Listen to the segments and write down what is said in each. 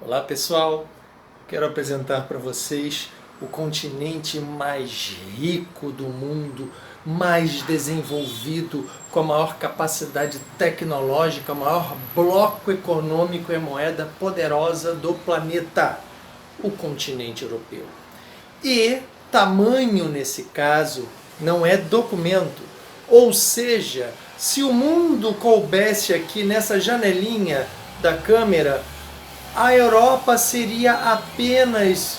Olá pessoal, quero apresentar para vocês o continente mais rico do mundo, mais desenvolvido, com a maior capacidade tecnológica, o maior bloco econômico e moeda poderosa do planeta, o continente europeu. E tamanho nesse caso não é documento, ou seja, se o mundo coubesse aqui nessa janelinha da câmera, a Europa seria apenas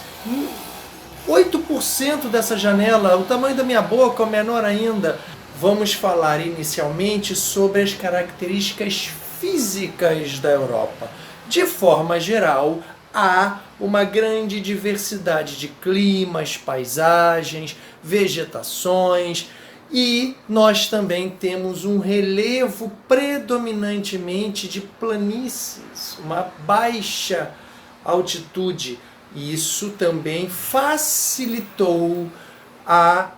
8% dessa janela, o tamanho da minha boca é menor ainda. Vamos falar inicialmente sobre as características físicas da Europa. De forma geral, há uma grande diversidade de climas, paisagens, vegetações, e nós também temos um relevo predominantemente de planícies, uma baixa altitude. Isso também facilitou a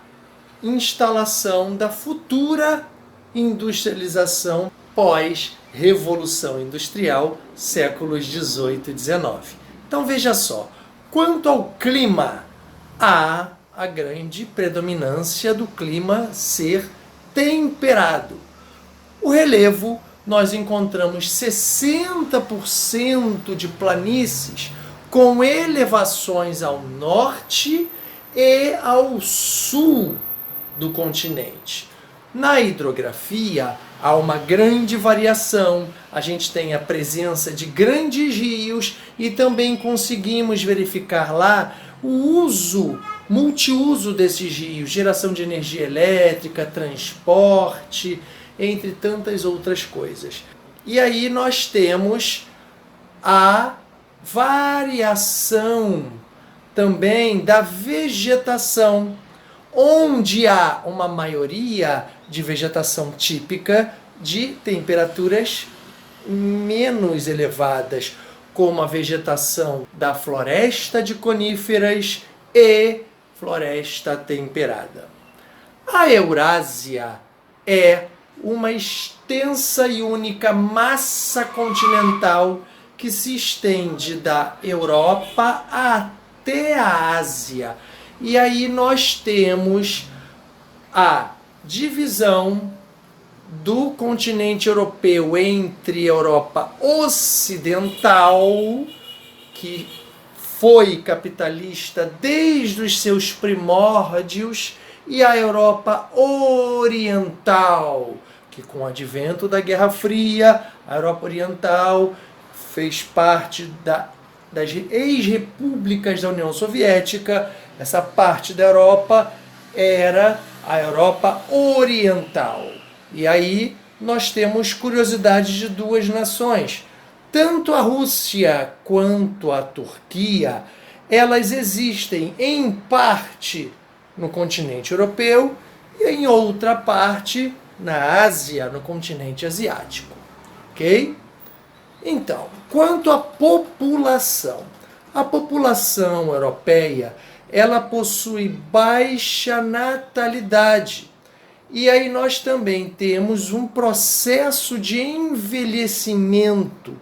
instalação da futura industrialização pós-revolução industrial, séculos 18 e 19. Então veja só, quanto ao clima, há a grande predominância do clima ser temperado. O relevo, nós encontramos 60% de planícies com elevações ao norte e ao sul do continente. Na hidrografia, há uma grande variação, a gente tem a presença de grandes rios e também conseguimos verificar lá o multiuso desses rios, geração de energia elétrica, transporte, entre tantas outras coisas. E aí nós temos a variação também da vegetação, onde há uma maioria de vegetação típica de temperaturas menos elevadas, como a vegetação da floresta de coníferas e floresta temperada. A Eurásia é uma extensa e única massa continental que se estende da Europa até a Ásia. E aí nós temos a divisão do continente europeu entre Europa Ocidental, que foi capitalista desde os seus primórdios, e a Europa Oriental, que com o advento da Guerra Fria, a Europa Oriental fez parte das ex-repúblicas da União Soviética. Essa parte da Europa era a Europa Oriental. E aí nós temos curiosidades de duas nações. Tanto a Rússia quanto a Turquia, elas existem em parte no continente europeu e em outra parte na Ásia, no continente asiático. Ok? Então, quanto à população, a população europeia, ela possui baixa natalidade. E aí nós também temos um processo de envelhecimento,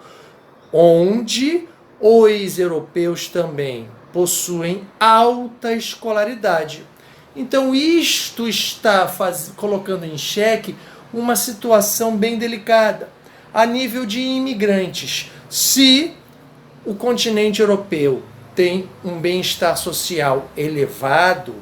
onde os europeus também possuem alta escolaridade. Então isto está colocando em xeque uma situação bem delicada a nível de imigrantes. Se o continente europeu tem um bem-estar social elevado,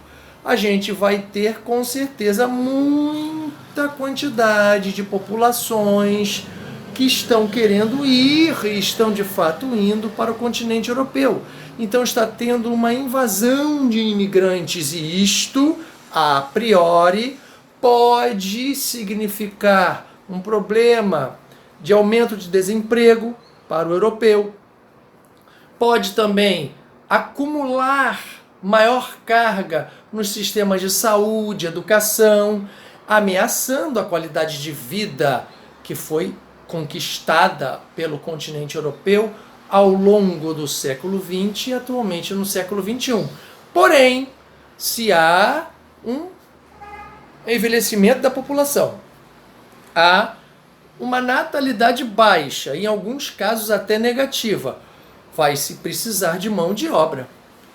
a gente vai ter com certeza muita quantidade de populações que estão querendo ir e estão de fato indo para o continente europeu. Então está tendo uma invasão de imigrantes e isto, a priori, pode significar um problema de aumento de desemprego para o europeu. Pode também acumular maior carga nos sistemas de saúde, educação, ameaçando a qualidade de vida que foi conquistada pelo continente europeu ao longo do século XX e atualmente no século XXI. Porém, se há um envelhecimento da população, há uma natalidade baixa, em alguns casos até negativa, vai se precisar de mão de obra.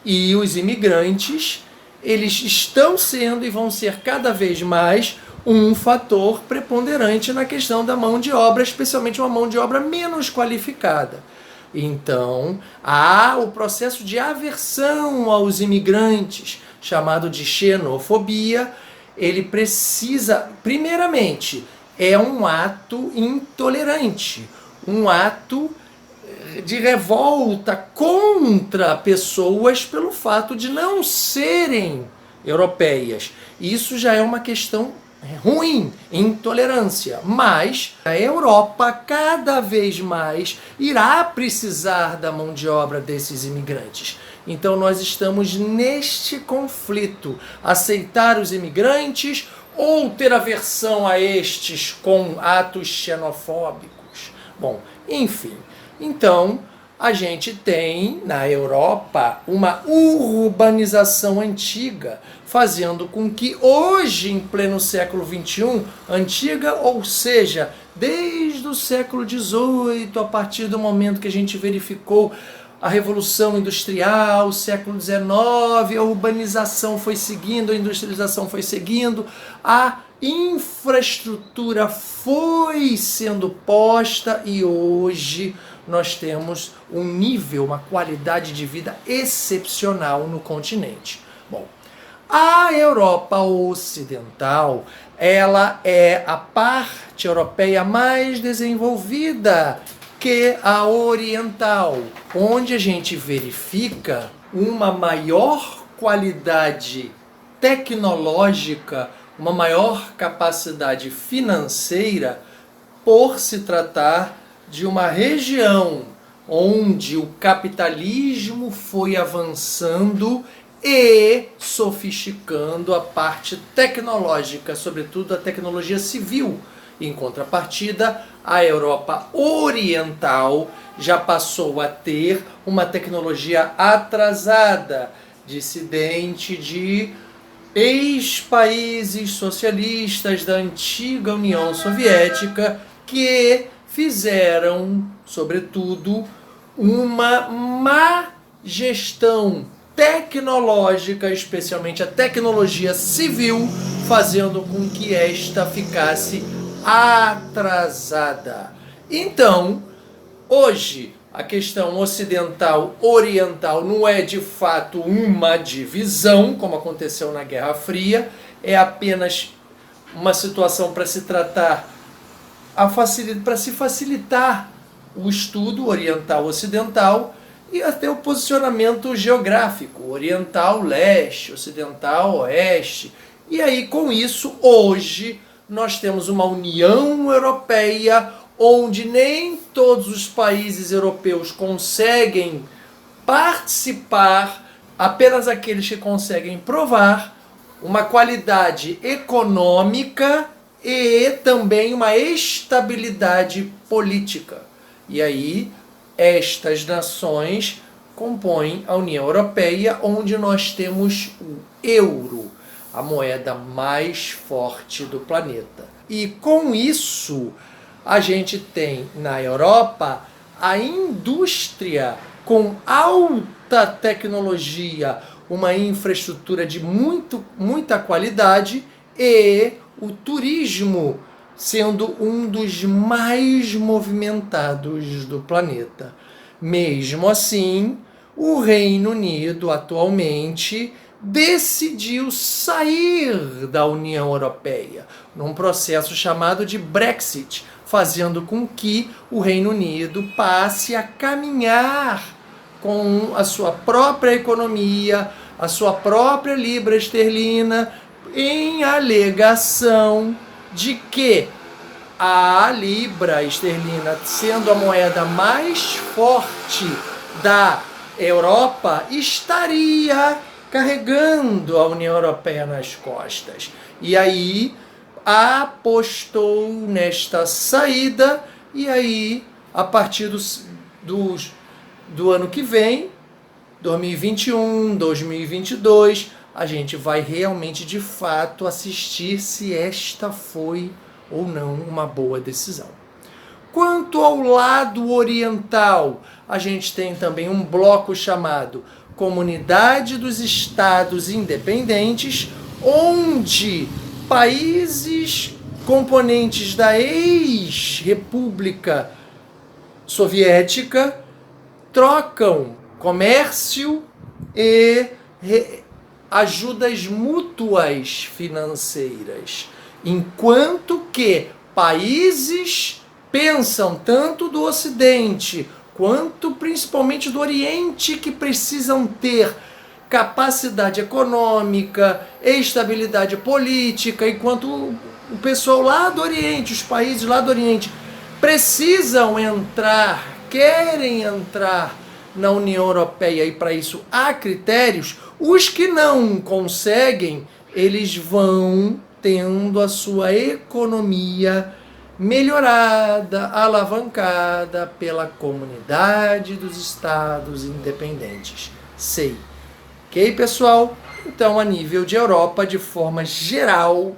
E os imigrantes, eles estão sendo e vão ser cada vez mais um fator preponderante na questão da mão de obra, especialmente uma mão de obra menos qualificada. Então, há o processo de aversão aos imigrantes, chamado de xenofobia. Ele precisa, primeiramente, é um ato intolerante, um ato de revolta contra pessoas pelo fato de não serem europeias. Isso já é uma questão ruim, intolerância. Mas a Europa cada vez mais irá precisar da mão de obra desses imigrantes. Então nós estamos neste conflito: aceitar os imigrantes ou ter aversão a estes com atos xenofóbicos. Bom, enfim. Então, a gente tem na Europa uma urbanização antiga, fazendo com que hoje, em pleno século XXI, antiga, ou seja, desde o século XVIII, a partir do momento que a gente verificou a Revolução Industrial, século XIX, a urbanização foi seguindo, a industrialização foi seguindo, a infraestrutura foi sendo posta e hoje nós temos um nível, uma qualidade de vida excepcional no continente. Bom, a Europa Ocidental, ela é a parte europeia mais desenvolvida que a oriental, onde a gente verifica uma maior qualidade tecnológica, uma maior capacidade financeira, por se tratar de uma região onde o capitalismo foi avançando e sofisticando a parte tecnológica, sobretudo a tecnologia civil. Em contrapartida, a Europa Oriental já passou a ter uma tecnologia atrasada, dissidente de ex-países socialistas da antiga União Soviética, que fizeram, sobretudo, uma má gestão tecnológica, especialmente a tecnologia civil, fazendo com que esta ficasse atrasada. Então, hoje, a questão ocidental-oriental não é de fato uma divisão, como aconteceu na Guerra Fria, é apenas uma situação para se tratar, para se facilitar o estudo oriental-ocidental e até o posicionamento geográfico, oriental-leste, ocidental-oeste. E aí, com isso, hoje, nós temos uma União Europeia onde nem todos os países europeus conseguem participar, apenas aqueles que conseguem provar uma qualidade econômica e também uma estabilidade política. E aí, estas nações compõem a União Europeia, onde nós temos o euro, a moeda mais forte do planeta. E com isso, a gente tem na Europa a indústria com alta tecnologia, uma infraestrutura de muita qualidade e o turismo sendo um dos mais movimentados do planeta. Mesmo assim, o Reino Unido atualmente decidiu sair da União Europeia num processo chamado de Brexit, fazendo com que o Reino Unido passe a caminhar com a sua própria economia, a sua própria libra esterlina, em alegação de que a libra esterlina, sendo a moeda mais forte da Europa, estaria carregando a União Europeia nas costas. E aí apostou nesta saída, e aí, a partir do ano que vem, 2021, 2022, a gente vai realmente, de fato, assistir se esta foi ou não uma boa decisão. Quanto ao lado oriental, a gente tem também um bloco chamado Comunidade dos Estados Independentes, onde países componentes da ex-república soviética trocam comércio e ajudas mútuas financeiras, enquanto que países pensam tanto do Ocidente quanto principalmente do Oriente, que precisam ter capacidade econômica, estabilidade política, enquanto o pessoal lá do Oriente, os países lá do Oriente, precisam entrar, querem entrar na União Europeia, e para isso há critérios. Os que não conseguem, eles vão tendo a sua economia melhorada, alavancada pela Comunidade dos Estados Independentes, CEI. Ok, pessoal? Então, a nível de Europa, de forma geral,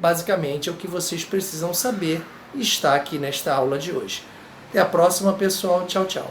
basicamente é o que vocês precisam saber e está aqui nesta aula de hoje. Até a próxima, pessoal. Tchau, tchau.